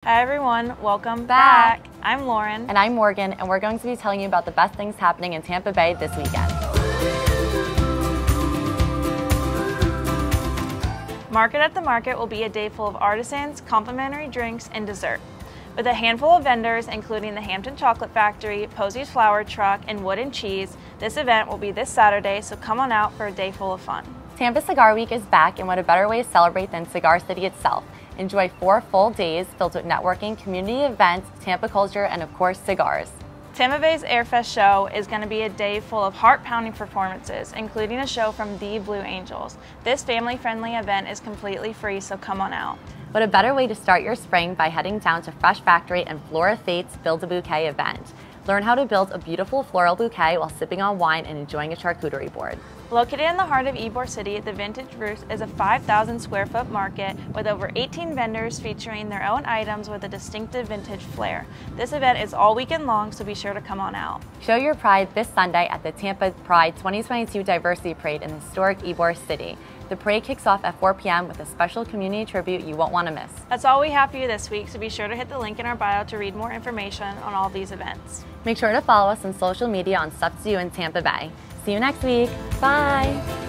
Hi everyone, welcome back. I'm Lauren. And I'm Morgan, and we're going to be telling you about the best things happening in Tampa Bay this weekend. Market at the Market will be a day full of artisans, complimentary drinks, and dessert. With a handful of vendors, including the Hampton Chocolate Factory, Posey's Flower Truck, and Wood and Cheese, this event will be this Saturday, so come on out for a day full of fun. Tampa Cigar Week is back, and what a better way to celebrate than Cigar City itself. Enjoy 4 full days filled with networking, community events, Tampa culture, and of course, cigars. Tampa Bay's Airfest show is going to be a day full of heart-pounding performances, including a show from the Blue Angels. This family-friendly event is completely free, so come on out. What a better way to start your spring by heading down to Fresh Factory and FloraFête's Build-A-Bouquet event. Learn how to build a beautiful floral bouquet while sipping on wine and enjoying a charcuterie board. Located in the heart of Ybor City, the Vintage Roost is a 5,000 square foot market with over 18 vendors featuring their own items with a distinctive vintage flair. This event is all weekend long, so be sure to come on out. Show your pride this Sunday at the Tampa Pride 2022 Diversity Parade in historic Ybor City. The parade kicks off at 4 p.m. with a special community tribute you won't want to miss. That's all we have for you this week, so be sure to hit the link in our bio to read more information on all these events. Make sure to follow us on social media on Stuff to Do in Tampa Bay. See you next week. Bye.